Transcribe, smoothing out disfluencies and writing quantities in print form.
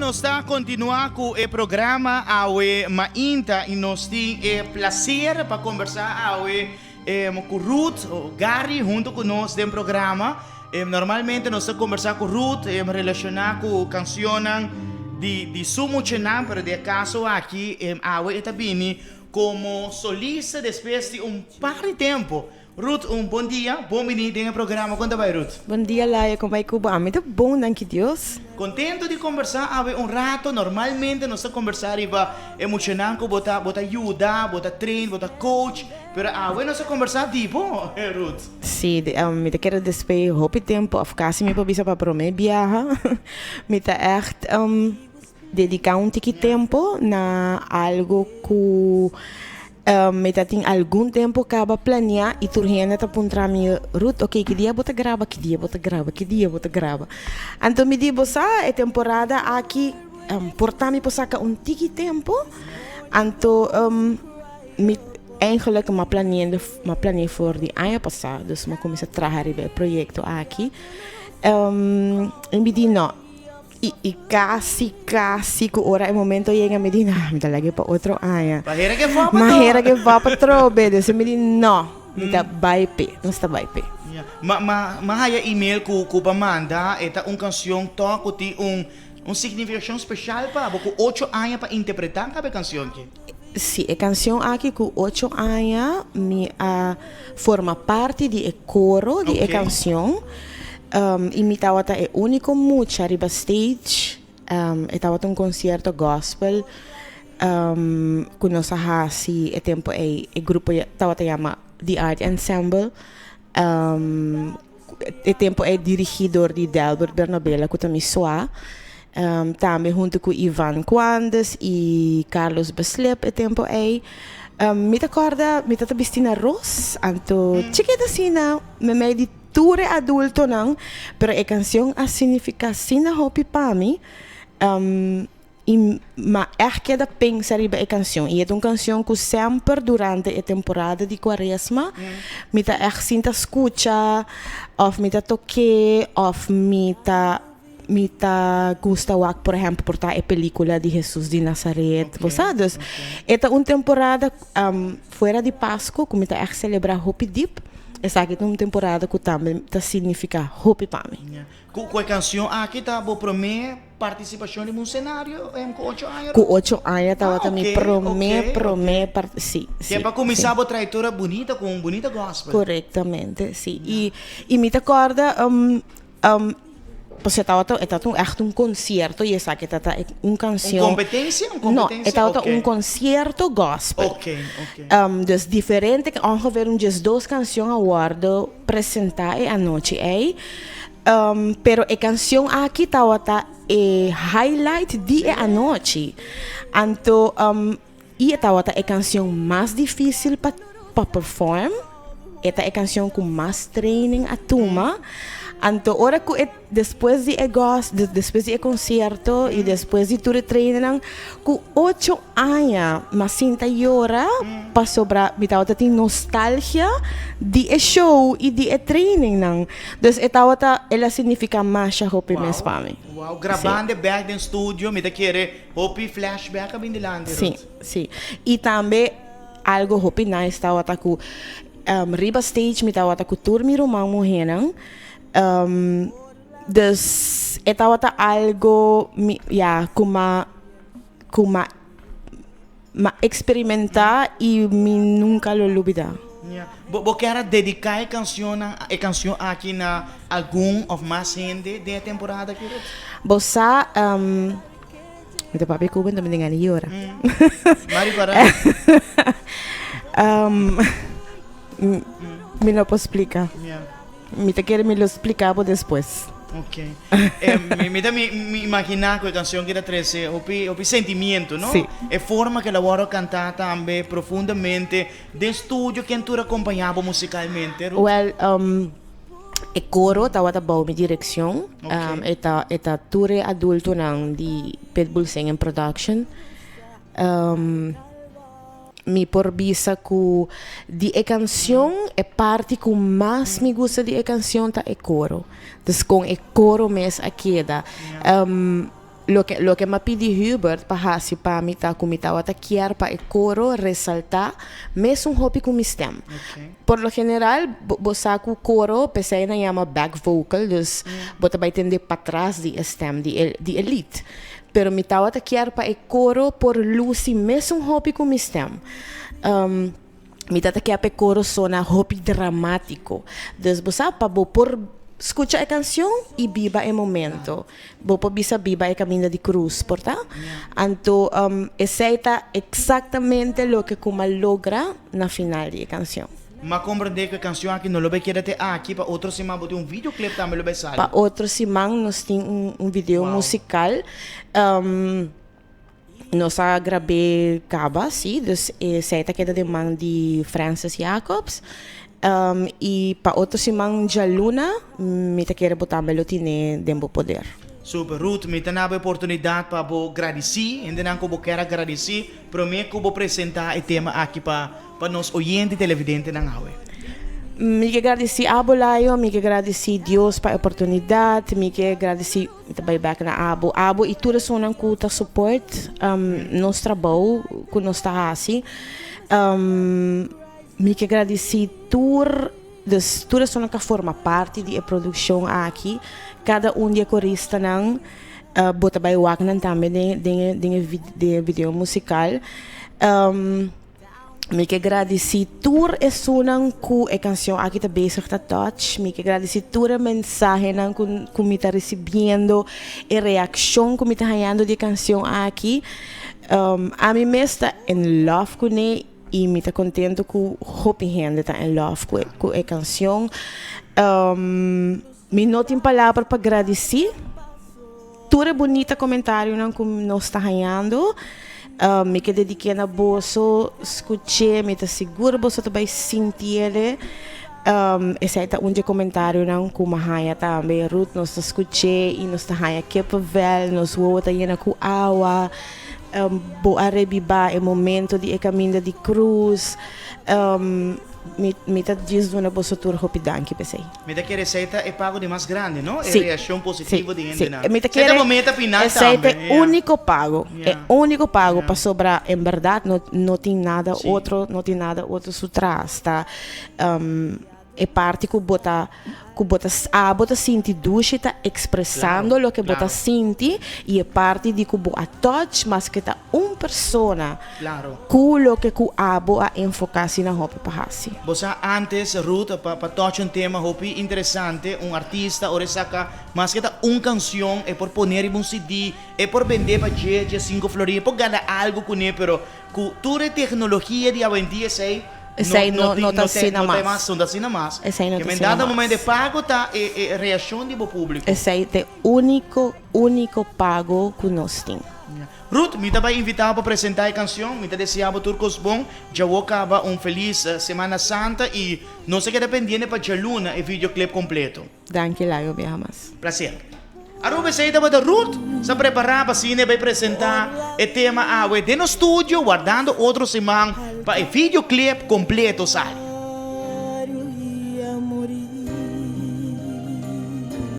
nós está continuar com o programa awe mainta e nós tem prazer para conversar awe com Ruth ou Gary junto conosco no programa. Normalmente nós estamos conversar com Ruth relacionar com canções de sumo chenam, pero de acaso aqui awe está bem como solista depois de par de tempo. Ruth, bom dia, bom venir no programa. Quando vai, Ruth? Bom dia, Laia, como é que vai? Muito bom, danke Deus. Contento de conversar rato. Normalmente nós conversar iba emocionante, bota ajuda, bota treino, bota coach. Pero nós conversar tipo, Ruth. Sim, me quero despedir hoop tempo, of kasi me pabisa para promer viaja. Me tá echt dedicar tiki tempo na algo que me tem algum tempo acaba planear e turhena tá puntra mi Ruth, ok, que dia bota grava, que dia bota grava. Então me digo, a temporada aqui portar-me para sacar tiki tempo. Então me eigenlijk me planei voor die ano passado, dus me comecei a trabalhar no projeto aqui. E me digo, não. E quase que ora é momento chega me diz me dá lagi para outro ano. Mahera que vá para trobe, dus me diz não, me dá baipe, não está baipe. Haya email ku pamanda eta canção toco ti significação especial para porque 8 anos para interpretar cada canção que. Sim, a canção aqui com 8 anos me forma parte do coro de canção. E me estava é único muito arriba stage. Estava concerto gospel. Com nossa raça, e tempo o grupo estava chama The Art Ensemble. E tempo dirigidor de Delbert Bernabella, que também soa. Também junto com Ivan Quandes e Carlos Beslep, e tempo me acorda, me tá vestindo arroz. Então, chiquita assim, me medita ture adulto não, pero a canção significa sina hopi para mim. E ma que da pensar riba a canção. E é uma canção que sempre durante a temporada de Quaresma me tá sinta escuta, of me tá toque, of me tá gusta por exemplo, portar a película de Jesus de Nazaré, sabe? Esta uma temporada fora de Páscoa, que me tá celebrar Hopi Deep. Essa aqui é uma temporada que também significa Hopi para mim. Com a canção aqui está a primeira participação em um cenário com 8 anos? Com 8 anos estava também sim. Que é para começar a trajetória bonita, com um bonito gospel. Corretamente, sim. E me acorda, você estava echt concerto e essa aqui está uma canção. Competência? Não, estava concerto gospel. Ok. Dus diferente, ongeveer duas canções aguardo apresentar a noite, pero a canção aqui estava highlight de a noite. Então, e estava a canção mais difícil para perform. Esta é a canção com mais training a turma. Então, ora que depois de depois de concerto e depois de tudo treinamento, com 8 anos, mas sinta hora para sobrar, me tava tem nostalgia de show e de training. Então, ela significa mais hopi mes para mim. Wow, gravando back no estúdio, me querer hopi flashback a bindilante. Sim. E também algo hopi nice estava com riba stage, me tava com turmi romão morrendo. Dus estava algo como experimentar e me nunca lo olvidar. Você quer dedicar a canção aqui na algum ou mais gente da temporada aqui? Você me papi Cuban também tem ganho ora. Mari para. Me não posso explicar. Me te quero me lo explicar depois. Ok. Me imaginar que a canção que era 13, o sentimento, não? Sim. A forma que ela vai cantar também profundamente de estúdio que tu acompanhava musicalmente. Well, o coro estava bom minha direção. Eta tour adulto nang de Pitbull Singing Production. Me porbisa que de a canção é parte que mais me gusta de a canção tá é coro. Então com o coro mesmo aqui da lo que me pidi Hubert para hasi para mita kumita wata kier para e coro resaltar mesmo hobby com stem. Okay. Por lo general, bosaku coro, pesay na llama back vocal, dus bota vai tender para trás di stem, di elite. Pero mi tawa ta kier pa e coro por luci mesmo hobby com stem. Mi tata kier pa e coro sona hobby dramático. Dus bosa pa bo por escucha a canción y viva el momento. Bo po bisa viva el camino de cruz, ¿porta? Anto, ese está exactamente lo que como logra na final de canción. Mas compreender que a canção aqui não lo vai querer ter aqui para outro semana botar um videoclip também lo vai sair. Para outro semana nós tem vídeo musical. Nós gravei caba, sim, dus essa é a demanda de Francis Jacobs. E para outro semana de Luna, me te quero botar melodie dentro poder. Super, Ruth, me tem a oportunidade para agradecer, ainda não como quero agradecer, prometo que vou apresentar o tema aqui para nós ouvintes e televidentes na Aue. Me agradecer a Abolayo, me agradecer Deus para a oportunidade, me agradecer também back na Abo e tudo isso não custa suporte, nosso trabalho que nós está assim. Me agradecer tudo isso não forma parte da produção aqui. Cada dia corista não bota by waknan também de vídeo musical. Me que agradecer tudo isso não que a canção aqui tá bezig tá touch. Me que agradecer tudo a mensagem não que me tá recebendo e reação que me tá ganhando de canção aqui. A mim mesmo está em love com ele e me tá contento que o Hopi Hende tá em love com a canção. Me não tem palavra para agradecer. Tudo bonito comentário não que nós está ganhando. Me que dediquei na bolsa, escutei, me tá seguro, você também sentir ele. Esse é um comentário não que uma raia também, Ruth, nós escutei e nós tá raia que pavel, nós vamos tá indo com água, boa rebiba é momento de caminho de cruz. Me tá dizendo na bolsa tour hopi danke pesei. Me da que receita é pago de mais grande, não? Sim. É reação positiva de gente na. Me tá que momento final receita também. É único pago, é único pago para sobrar. Em verdade não tem nada outro, não tem nada outro atrás, tá? É parte que bota sente ducha tá expressando o que bota sente e é parte de que bota touch mas que tá persona culo que ku abo a enfocar-se na hopi pahasi. Você antes Ruth para touch tema hopi interessante artista ora saca mas que tá canção é por poner em CD é por vender para gente 5 florinhas por ganhar algo com ele pero com toda a tecnologia de avendia sei não tem mais, não tem mais. Que em dado momento de pago tá a reação do público. Esse é o único pago que nós temos. Ruth, me também invitava para apresentar a canção, me desejava turcos bom, já acaba feliz Semana Santa e não se queda pendente para a Luna e videoclip completo. Danke lá, eu mais. Prazer. Aruba sa ita ba da Ruth sa preparar para cine vai apresentar o tema Awe de no estúdio guardando outro semana para o videoclip completo sai.